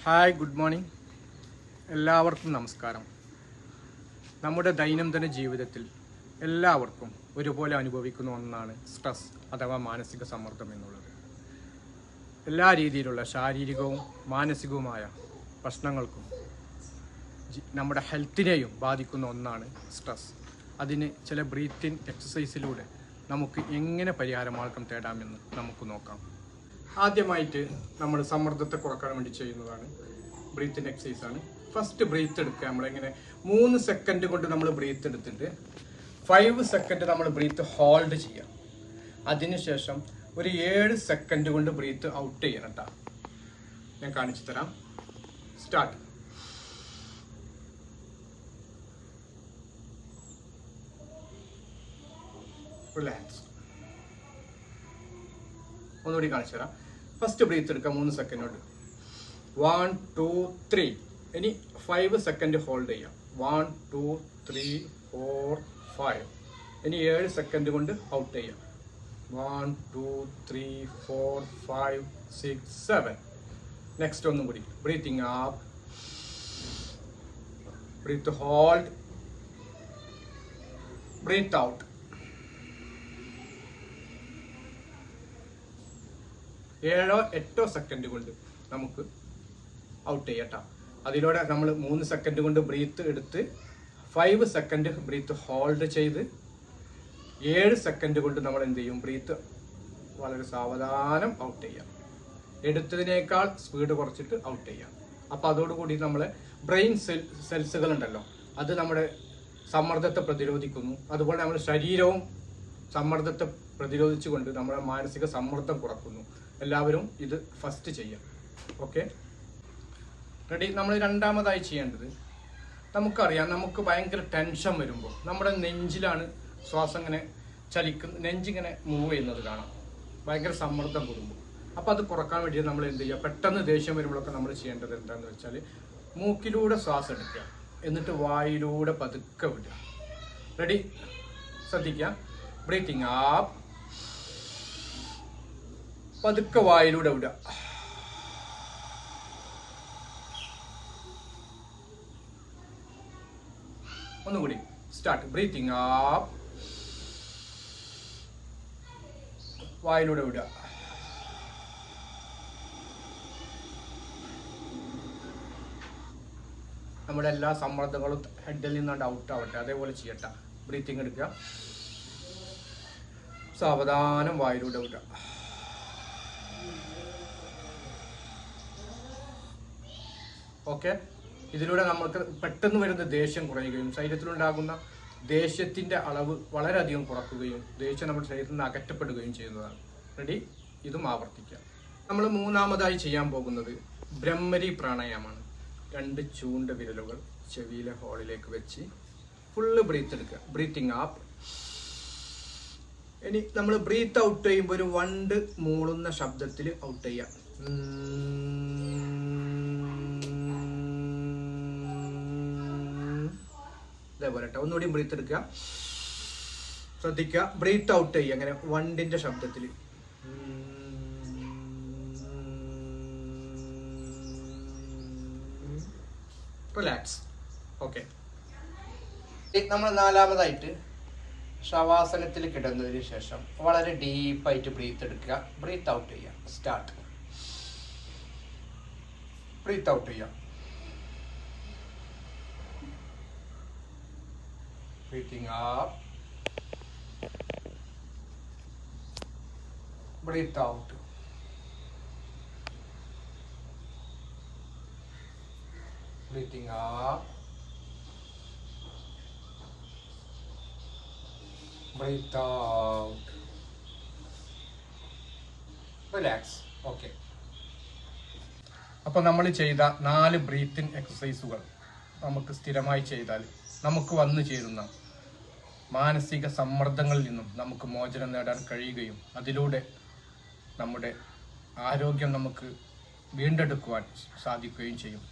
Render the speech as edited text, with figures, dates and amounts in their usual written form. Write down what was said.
Hi, good morning. എല്ലാവർക്കും നമസ്കാരം. നമ്മുടെ ദൈനംദിന ജീവിതത്തിൽ എല്ലാവർക്കും ഒരുപോലെ അനുഭവിക്കുന്ന ഒന്നാണ് സ്ട്രെസ് അഥവാ മാനസിക സമ്മർദ്ദം എന്നുള്ളത്. എല്ലാ രീതിയിലുള്ള ശാരീരികവും മാനസികവുമായ പ്രശ്നങ്ങൾക്കും നമ്മുടെ ഹെൽത്തിനെയും ബാധിക്കുന്ന ഒന്നാണ് സ്ട്രെസ്. അതിന് ചില ബ്രീത്തിങ് എക്സസൈസിലൂടെ നമുക്ക് എങ്ങനെ പരിഹാരമാർഗം തേടാമെന്ന് നമുക്ക് നോക്കാം. ആദ്യമായിട്ട് നമ്മൾ സമ്മർദ്ദത്തെ കുറക്കാൻ വേണ്ടി ചെയ്യുന്നതാണ് ബ്രീത്തിങ് എക്സസൈസ് ആണ്. ഫസ്റ്റ് ബ്രീത്ത് എടുക്കുക. നമ്മളിങ്ങനെ 3 സെക്കൻഡ് കൊണ്ട് നമ്മൾ ബ്രീത്ത് എടുത്തിട്ട് 5 സെക്കൻഡ് നമ്മൾ ബ്രീത്ത് ഹോൾഡ് ചെയ്യാം. അതിനുശേഷം ഒരു 7 സെക്കൻഡ് കൊണ്ട് ബ്രീത്ത് ഔട്ട് ചെയ്യണം കേട്ടോ. ഞാൻ കാണിച്ചു തരാം. സ്റ്റാർട്ട്. റിലാക്സ്. ഒന്നുകൂടി കാണിച്ചു തരാം. ഫസ്റ്റ് ബ്രീത്ത് എടുക്കാം 3 സെക്കൻഡ് കൊണ്ട്. 1 2 3. ഇനി 5 സെക്കൻഡ് ഹോൾഡ് ചെയ്യാം. 1 2 3 4 5. ഇനി 7 സെക്കൻഡ് കൊണ്ട് ഔട്ട് ചെയ്യാം. 1 2 3 4 5 6 7. നെക്സ്റ്റ് ഒന്നും കൂടി. Breathing up, breath hold, breath out. 7-8 second കൊണ്ട് നമുക്ക് ഔട്ട് ചെയ്യട്ടോ. അതിലൂടെ നമ്മൾ 3 സെക്കൻഡ് കൊണ്ട് ബ്രീത്ത് എടുത്ത് 5 സെക്കൻഡ് ബ്രീത്ത് ഹോൾഡ് ചെയ്ത് 7 സെക്കൻഡ് കൊണ്ട് നമ്മൾ എന്ത് ചെയ്യും? ബ്രീത്ത് വളരെ സാവധാനം ഔട്ട് ചെയ്യാം. എടുത്തതിനേക്കാൾ സ്പീഡ് കുറച്ചിട്ട് ഔട്ട് ചെയ്യാം. അപ്പോൾ അതോടുകൂടി നമ്മളെ ബ്രെയിൻ സെൽസുകൾ ഉണ്ടല്ലോ, അത് നമ്മുടെ സമ്മർദ്ദത്തെ പ്രതിരോധിക്കുന്നു. അതുപോലെ നമ്മുടെ ശരീരവും സമ്മർദ്ദത്തെ പ്രതിരോധിച്ചുകൊണ്ട് നമ്മുടെ മാനസിക സമ്മർദ്ദം കുറക്കുന്നു. എല്ലാവരും ഇത് ഫസ്റ്റ് ചെയ്യാം. Okay, ready. നമ്മൾ രണ്ടാമതായി ചെയ്യേണ്ടത്, നമുക്കറിയാം നമുക്ക് ഭയങ്കര ടെൻഷൻ വരുമ്പോൾ നമ്മുടെ നെഞ്ചിലാണ് ശ്വാസം ഇങ്ങനെ നെഞ്ചിങ്ങനെ മൂവ് ചെയ്യുന്നത് കാണാം, ഭയങ്കര സമ്മർദ്ദം കൂടുമ്പോൾ. അപ്പോൾ അത് കുറക്കാൻ വേണ്ടി നമ്മൾ എന്ത് ചെയ്യുക? പെട്ടെന്ന് ദേഷ്യം വരുമ്പോഴൊക്കെ നമ്മൾ ചെയ്യേണ്ടത് എന്താണെന്ന് വെച്ചാൽ, മൂക്കിലൂടെ ശ്വാസം എടുക്കുക, എന്നിട്ട് വായിലൂടെ പതുക്കെ വിടുക. റെഡി? ശ്രദ്ധിക്കുക. ബ്രീത്തിങ് അപ്പ്, പതുക്കെ വായിലൂടെ വിടുക. ഒന്നുകൂടി. സ്റ്റാർട്ട്. ബ്രീത്തിങ് അപ്പ്, വായിലൂടെ വിടുക. നമ്മുടെ എല്ലാ സമ്മർദ്ദങ്ങളും ഹെഡിൽ നിന്നാണ്ട് ഔട്ട് ആവട്ടെ. അതേപോലെ ചെയ്യട്ടെ. ബ്രീത്തിങ് എടുക്കുക, സാവധാനം വായിലൂടെ വിടുക. ഓക്കെ, ഇതിലൂടെ നമുക്ക് പെട്ടെന്ന് വരുന്ന ദേഷ്യം കുറയുകയും ശരീരത്തിലുണ്ടാകുന്ന ദേഷ്യത്തിന്റെ അളവ് വളരെയധികം കുറക്കുകയും ദേഷ്യം നമ്മുടെ ശരീരത്തിൽ നിന്ന് അകറ്റപ്പെടുകയും ചെയ്യുന്നതാണ്. റെഡി? ഇതും ആവർത്തിക്കാം. നമ്മൾ മൂന്നാമതായി ചെയ്യാൻ പോകുന്നത് ബ്രഹ്മരി പ്രാണായാമമാണ്. 2 ചൂണ്ട വിരലുകൾ ചെവിയിലെ ഹോളിലേക്ക് വെച്ച് ഫുള്ള് ബ്രീത്ത് എടുക്കുക. Breathing up. ഇനി നമ്മൾ ബ്രീത്ത് ഔട്ട് ചെയ്യുമ്പോൾ ഒരു വണ്ട് മൂളുന്ന ശബ്ദത്തിൽ ഔട്ട് ചെയ്യാം. ഇതേപോലെ ഒന്നുകൂടി ബ്രീത്ത് എടുക്കുക. ശ്രദ്ധിക്കുക. ബ്രീത്ത് ഔട്ട് ചെയ്യുക അങ്ങനെ വണ്ടിന്റെ ശബ്ദത്തിൽ. റിലാക്സ്. ഓക്കെ, നമ്മൾ നാലാമതായിട്ട് ശവാസനത്തിൽ കിടന്നതിന് ശേഷം വളരെ ഡീപ്പായിട്ട് ബ്രീത്ത് എടുക്കുക. ബ്രീത്ത് ഔട്ട് ചെയ്യുക. സ്റ്റാർട്ട്. ബ്രീത്ത് ഔട്ട് ചെയ്യുക. Breathing up, breathe out. Breathing up, breathe out. Relax. Okay. അപ്പോൾ നമ്മൾ ചെയ്ത 4 ബ്രീത്തിങ് എക്സസൈസുകൾ നമുക്ക് സ്ഥിരമായി ചെയ്താൽ നമുക്ക് വന്നു ചേരുന്ന മാനസിക സമ്മർദ്ദങ്ങളിൽ നിന്നും നമുക്ക് മോചനം നേടാൻ കഴിയുകയും അതിലൂടെ നമ്മുടെ ആരോഗ്യം നമുക്ക് വീണ്ടെടുക്കുവാൻ സാധിക്കുകയും ചെയ്യും.